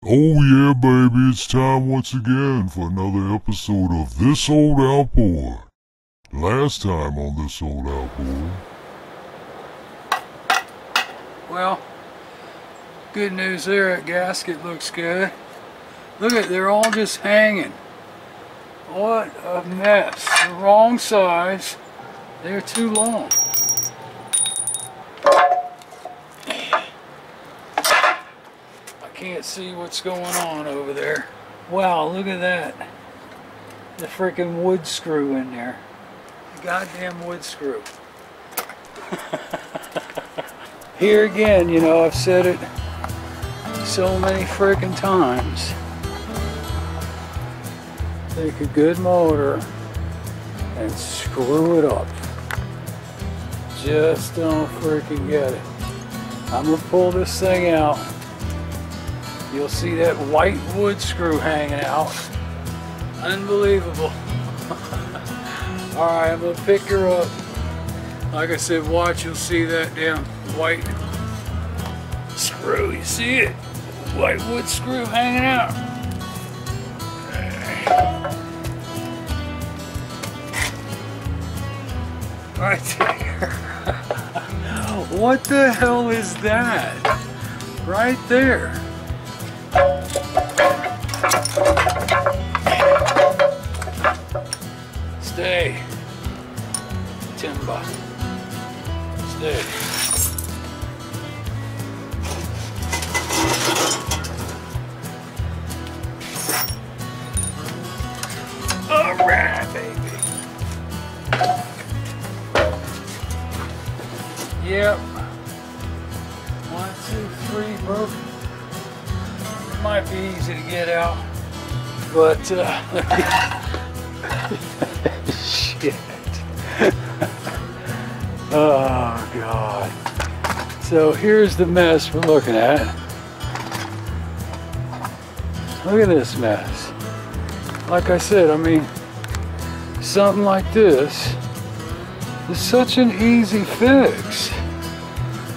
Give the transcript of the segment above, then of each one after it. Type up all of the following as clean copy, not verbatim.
Oh yeah, baby, it's time once again for another episode of This Old Outboard. Last time on This Old Outboard. Well, good news there, that gasket looks good. Look at, they're all just hanging. What a mess. The wrong size. They're too long. Can't see what's going on over there. Wow, look at that. The freaking wood screw in there. The goddamn wood screw. Here again, you know, I've said it so many freaking times. Take a good motor and screw it up. Just don't freaking get it. I'm gonna pull this thing out. You'll see that white wood screw hanging out. Unbelievable. Alright, I'm going to pick her up. Like I said, watch, you'll see that damn white screw. You see it? White wood screw hanging out. Right there. What the hell is that? Right there. Stay. Timber. Stay. Alright, baby. Yep. 1, 2, 3, broken. Might be easy to get out, but shit. Oh God. So here's the mess we're looking at. Look at this mess. Like I said, I mean, something like this is such an easy fix.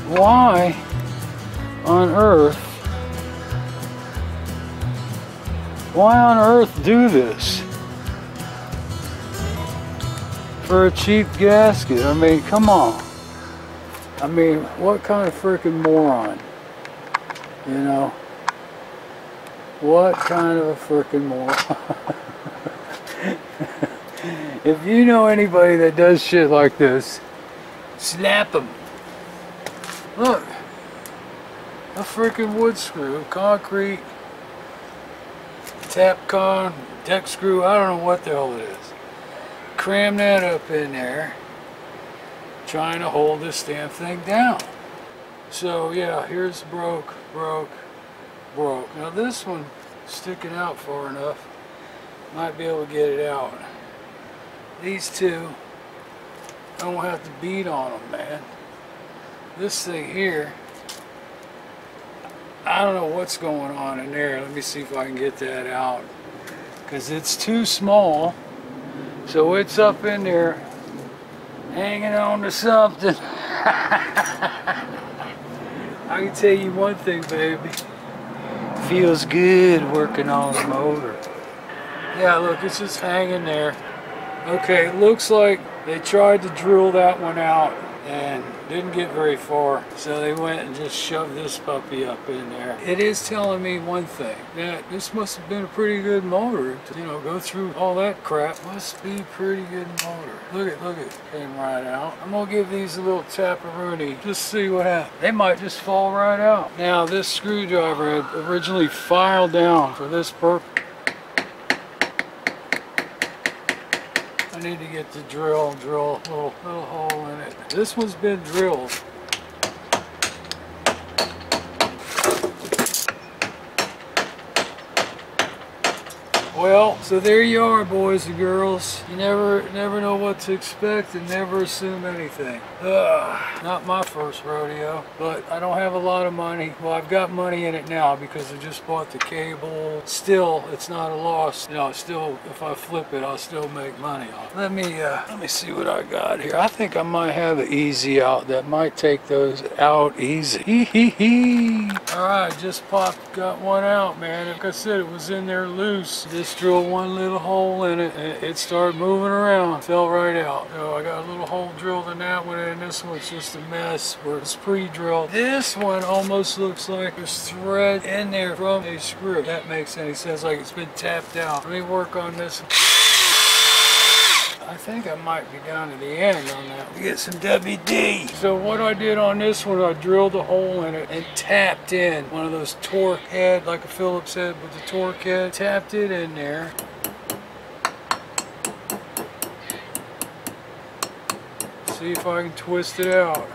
Why on earth? Why on earth do this? For a cheap gasket? I mean, come on. I mean, what kind of freaking moron? You know? What kind of a freaking moron? If you know anybody that does shit like this, slap them. Look. A freaking wood screw, concrete. Tapcon, deck screw, I don't know what the hell it is. Cram that up in there, trying to hold this damn thing down. So yeah, here's broke. Now this one sticking out far enough, might be able to get it out. These two, I don't have to beat on them, man. This thing here, I don't know what's going on in there. Let me see if I can get that out. Because it's too small. So it's up in there hanging on to something. I can tell you one thing, baby. Feels good working on the motor. Yeah, look, it's just hanging there. Okay, it looks like they tried to drill that one out and didn't get very far, so they went and just shoved this puppy up in there. It is telling me one thing, that this must have been a pretty good motor to, you know, go through all that crap. Must be a pretty good motor. Look at, came right out. I'm gonna give these a little taparoonie, just see what happens. They might just fall right out. Now this screwdriver had originally filed down for this purpose. I need to get the drill a little hole in it. This one's been drilled. Well, So there you are, boys and girls. You never know what to expect and never assume anything. Not my first rodeo, but I don't have a lot of money. Well, I've got money in it now because I just bought the cable. Still, it's not a loss. You know, still, if I flip it, I'll still make money off. Let me see what I got here. I think I might have an easy out that might take those out easy. Hee hee hee. All right, just got one out, man. Like I said, it was in there loose. Just drilled one little hole in it and it started moving around. Fell right out. So I got a little hole drilled in that one, and this one's just a mess where it's pre-drilled. This one almost looks like there's thread in there from a screw. If that makes any sense, like it's been tapped out. Let me work on this. I think I might be down to the end on that. We get some WD. So what I did on this one, I drilled a hole in it and tapped in one of those torque head, like a Phillips head with the torque head. Tapped it in there. See if I can twist it out.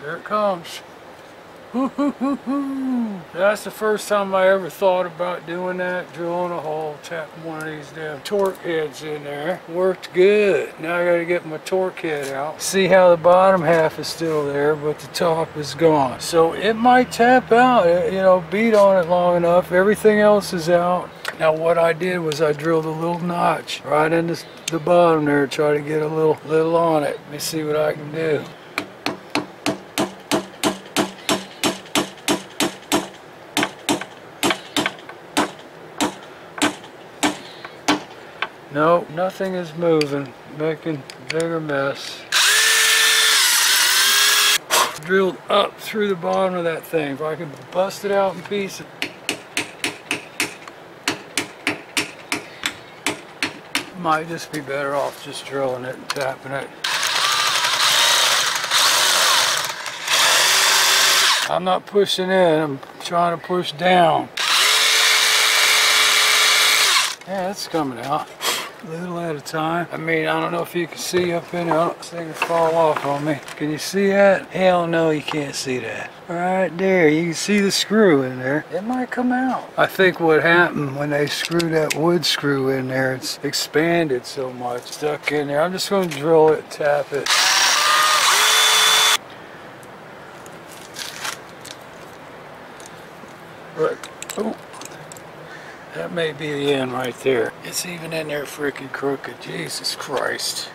There it comes. That's the first time I ever thought about doing that, drilling a hole, tapping one of these damn torque heads in there. Worked good. Now I gotta get my torque head out. See how the bottom half is still there, but the top is gone. So it might tap out, you know, beat on it long enough. Everything else is out. Now what I did was I drilled a little notch right in the bottom there, try to get a little on it. Let me see what I can do. No, nothing is moving, making a bigger mess. Drilled up through the bottom of that thing. If I could bust it out in pieces. Might just be better off just drilling it and tapping it. I'm not pushing in, I'm trying to push down. Yeah, it's coming out. A little at a time. I mean, I don't know if you can see up in there. I don't think it'll fall off on me. Can you see that? Hell no, you can't see that. Right there, you can see the screw in there. It might come out. I think what happened when they screwed that wood screw in there, it's expanded so much, stuck in there. I'm just going to drill it, tap it. Right. Oh. That may be the end right there. It's even in there freaking crooked. Jesus Christ.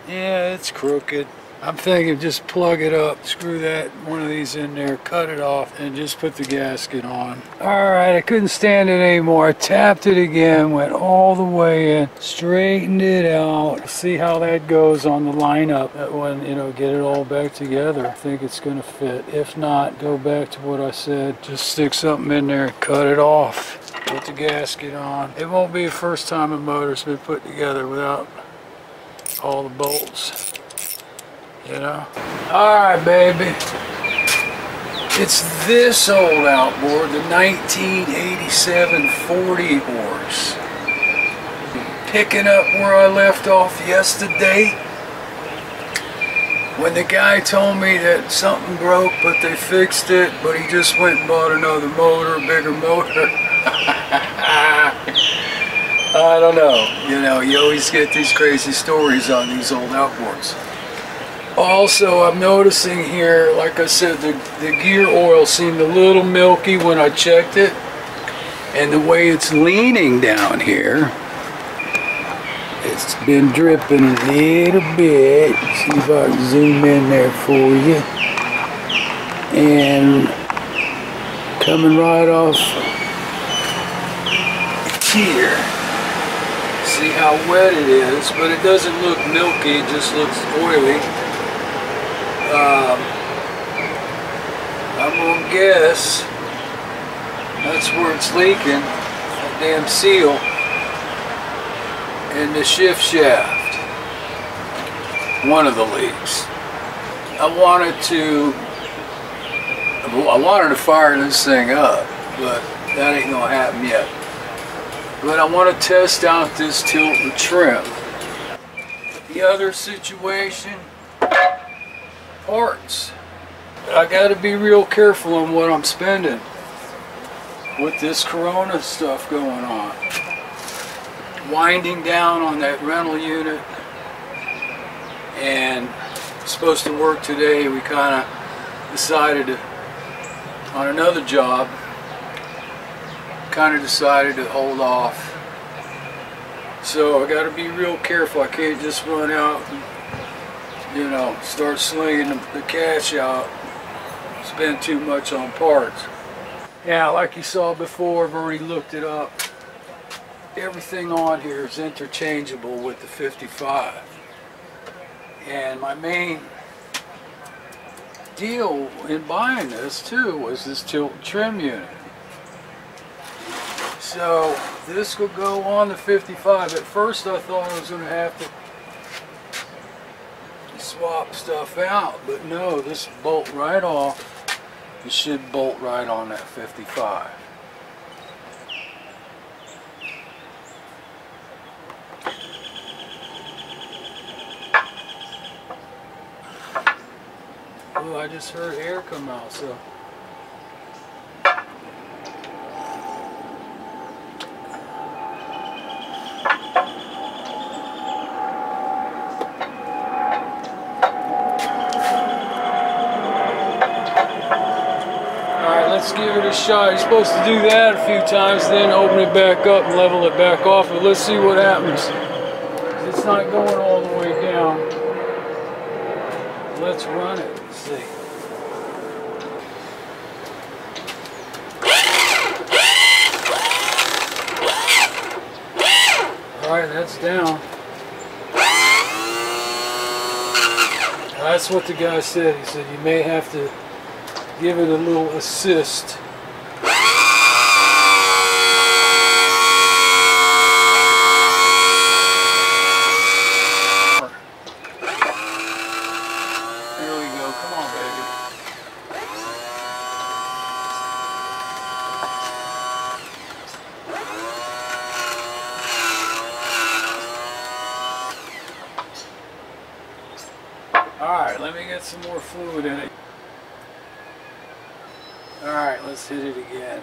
Yeah, it's crooked. I'm thinking just plug it up, screw one of these in there, cut it off, and just put the gasket on. Alright, I couldn't stand it anymore. I tapped it again, went all the way in, straightened it out. See how that goes on the lineup. That one, you know, get it all back together. I think it's going to fit. If not, go back to what I said. Just stick something in there and cut it off. Put the gasket on. It won't be the first time a motor's been put together without all the bolts. You know? Alright, baby. It's this old outboard, the 1987 40 horse. Picking up where I left off yesterday, when the guy told me that something broke, but they fixed it, but he just went and bought another motor, a bigger motor. I don't know. You know, you always get these crazy stories on these old outboards. Also, I'm noticing here, like I said, the gear oil seemed a little milky when I checked it. And the way it's leaning down here, it's been dripping a little bit. See if I can zoom in there for you. And coming right off here. See how wet it is, but it doesn't look milky, it just looks oily. I'm gonna guess that's where it's leaking, that damn seal, and the shift shaft. One of the leaks. I wanted to I wanted to fire this thing up, but that ain't gonna happen yet. But I want to test out this tilt and trim. The other situation, parts. I got to be real careful on what I'm spending with this Corona stuff going on. Winding down on that rental unit, and it's supposed to work today. We kind of decided to, on another job, kind of decided to hold off. So I got to be real careful. I can't just run out and, you know, start slinging the cash out, spend too much on parts. Yeah, like you saw before, I've already looked it up. Everything on here is interchangeable with the 55. And my main deal in buying this too was this tilt and trim unit. So this will go on the 55. At first I thought I was going to have to swap stuff out, but no, this bolt right off. It should bolt right on that 55. Oh, I just heard air come out, so. Let's give it a shot. You're supposed to do that a few times, then open it back up and level it back off. But let's see what happens. It's not going all the way down. Let's run it. Let's see. Alright, that's down. That's what the guy said. He said you may have to give it a little assist. There we go. Come on, baby. Alright, let me get some more fluid in it. Alright, let's hit it again.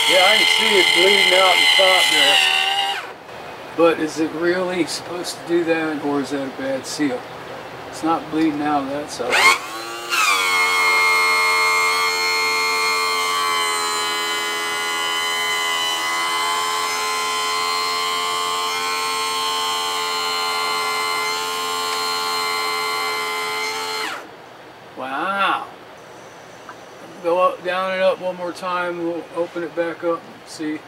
Yeah, I can see it bleeding out the top there. But is it really supposed to do that, or is that a bad seal? It's not bleeding out of that side. Wow. Go up, down and up one more time. We'll open it back up and see.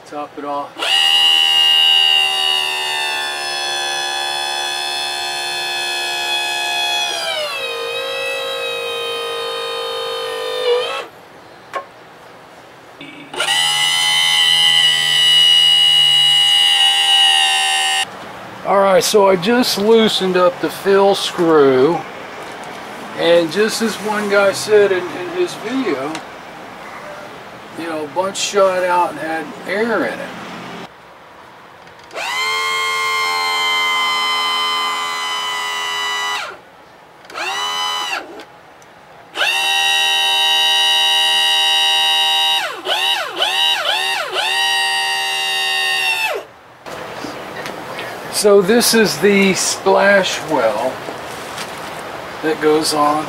Top it off. Alright, so I just loosened up the fill screw. And just as one guy said in his video, you know, a bunch shot out and had air in it. So this is the Splashwell that goes on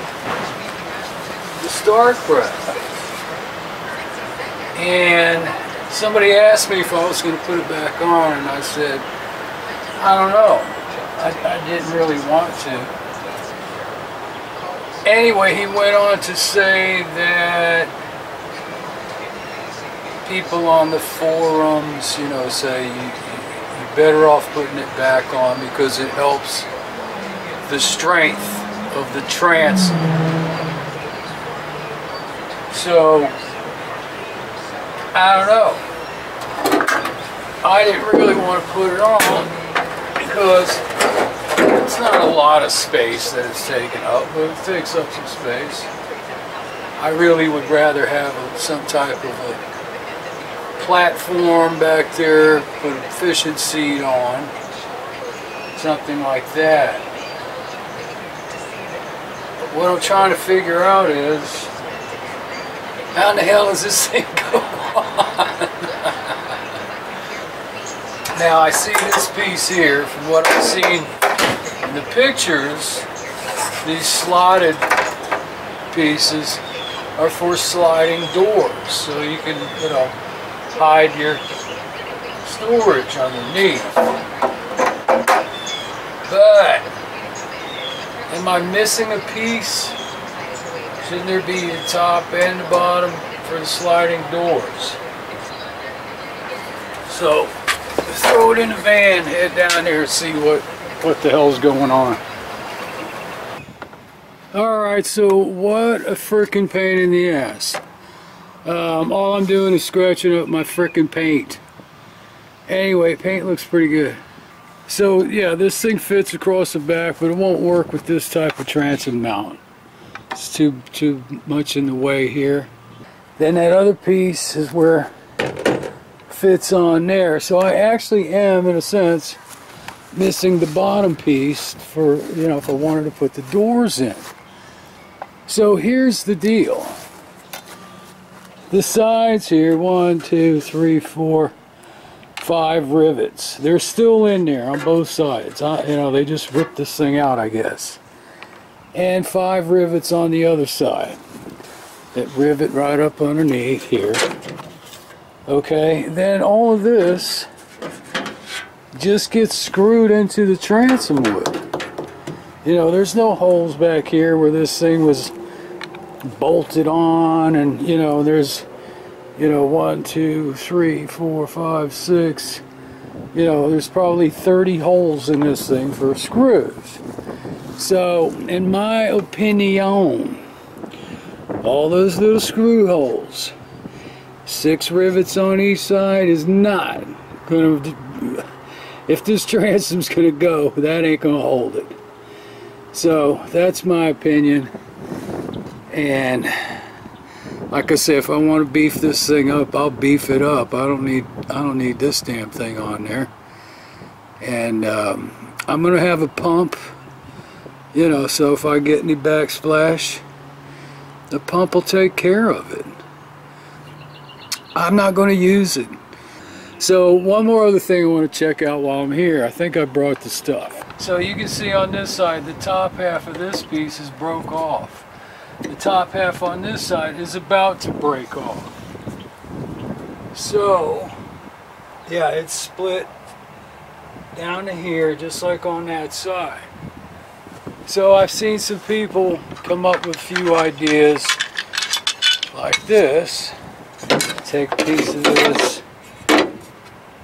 the Starcraft. And somebody asked me if I was going to put it back on, and I said, I don't know. I didn't really want to. Anyway, he went on to say that people on the forums, you know, say you're better off putting it back on because it helps the strength of the transom. So, I don't know. I didn't really want to put it on because it's not a lot of space that it's taking up, but it takes up some space. I really would rather have some type of a platform back there, put a fishing seat on, something like that. But what I'm trying to figure out is, how in the hell does this thing go on? Now I see this piece here, from what I've seen in the pictures, these slotted pieces are for sliding doors, so you can, you know, hide your storage underneath. But am I missing a piece? Shouldn't there be the top and the bottom for the sliding doors? So throw it in the van, head down there and see what the hell's going on. Alright, so what a frickin' pain in the ass. All I'm doing is scratching up my frickin' paint. Anyway, paint looks pretty good. So yeah, this thing fits across the back, but it won't work with this type of transom mount. It's too much in the way here. Then that other piece is where it fits on there. So I actually am, in a sense, missing the bottom piece for, you know, if I wanted to put the doors in. So here's the deal. The sides here, 1, 2, 3, 4, 5 rivets. They're still in there on both sides. You know, they just ripped this thing out, I guess. And 5 rivets on the other side that rivet right up underneath here. Okay, then all of this just gets screwed into the transom wood. You know, there's no holes back here where this thing was bolted on, and you know, there's, you know, 1, 2, 3, 4, 5, 6, you know, there's probably 30 holes in this thing for screws. So in my opinion, all those little screw holes, 6 rivets on each side, is not gonna, if this transom's gonna go, that ain't gonna hold it. So that's my opinion. And like I said, if I want to beef this thing up, I'll beef it up. I don't need this damn thing on there. And I'm gonna have a pump, you know, so if I get any backsplash, the pump will take care of it. I'm not going to use it. So one more other thing I want to check out while I'm here. I think I brought the stuff. So you can see on this side, the top half of this piece is broke off. The top half on this side is about to break off. So yeah, it's split down to here just like on that side. So I've seen some people come up with a few ideas like this. Take a piece of this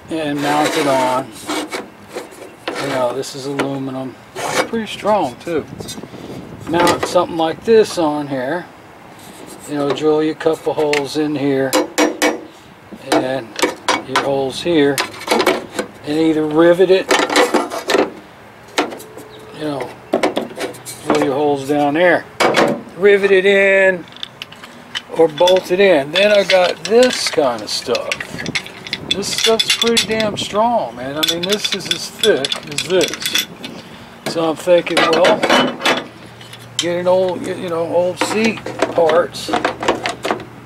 and mount it on. You know, this is aluminum. It's pretty strong too. Mount something like this on here. You know, drill you a couple holes in here and your holes here, and either rivet it, you know, drill your holes down there, rivet it in, or bolt it in. Then I got this kind of stuff. This stuff's pretty damn strong, man. I mean, this is as thick as this. So I'm thinking, well, get an old, you know, old seat parts.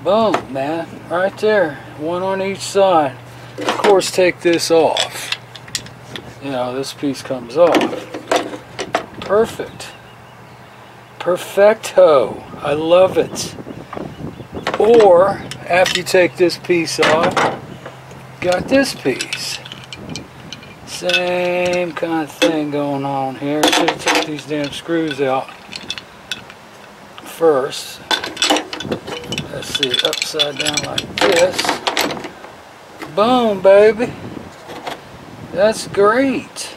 Boom, man, right there. One on each side. Of course, take this off. You know, this piece comes off. Perfect. Perfecto. I love it. Or, after you take this piece off, got this piece. Same kind of thing going on here. Should have took these damn screws out first. Let's see, upside down like this. Boom, baby. That's great.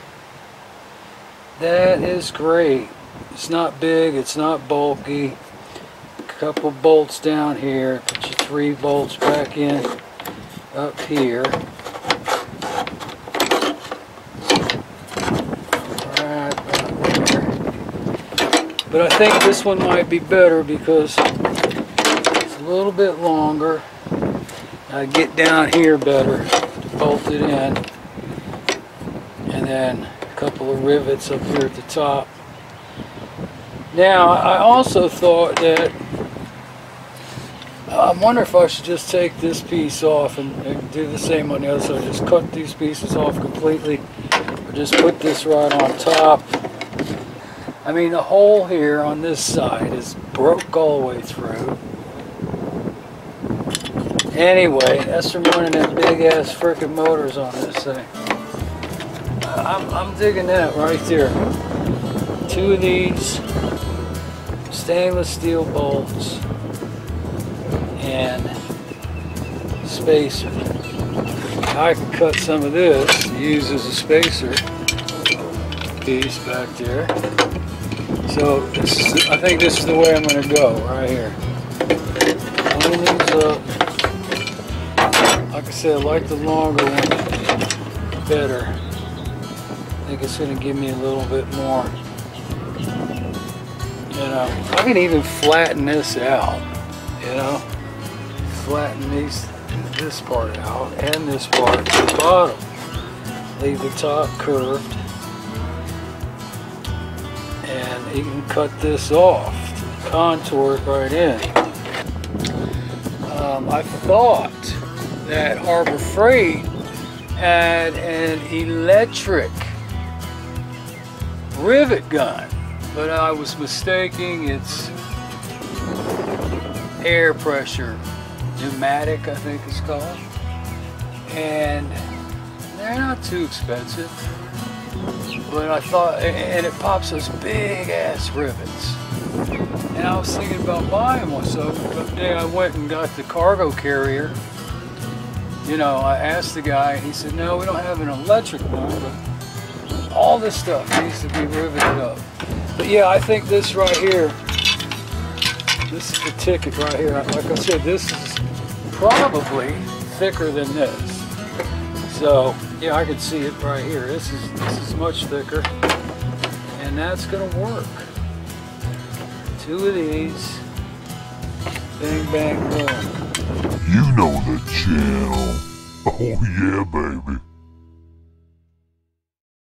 That is great. It's not big, it's not bulky. A couple bolts down here. Put your 3 bolts back in up here. But I think this one might be better because it's a little bit longer. I get down here better to bolt it in. And then a couple of rivets up here at the top. Now, I also thought that I wonder if I should just take this piece off and do the same on the other side. Just cut these pieces off completely, or just put this right on top. I mean, the hole here on this side is broke all the way through. Anyway, that's from running them big ass frickin' motors on this thing. I'm digging that right there. 2 of these stainless steel bolts and spacer. I can cut some of this to use as a spacer piece back there. So this is, I think this is the way I'm going to go right here. Clean these up. Like I said, I like the longer one better. I think it's going to give me a little bit more. You know, I can even flatten this out. You know, flatten this part out and this part at the bottom. Leave the top curved. And you can cut this off to contour it right in. I thought that Harbor Freight had an electric rivet gun, but I was mistaken. It's air pressure pneumatic, I think it's called, and they're not too expensive. But I thought, and it pops those big ass rivets. And I was thinking about buying one, so the day I went and got the cargo carrier, you know, I asked the guy, and he said, no, we don't have an electric one, but all this stuff needs to be riveted up. But yeah, I think this right here, this is the ticket right here. Like I said, this is probably thicker than this. So yeah, I can see it right here. This is much thicker, and that's gonna work. 2 of these, bang bang boom. You know the channel. Oh yeah, baby.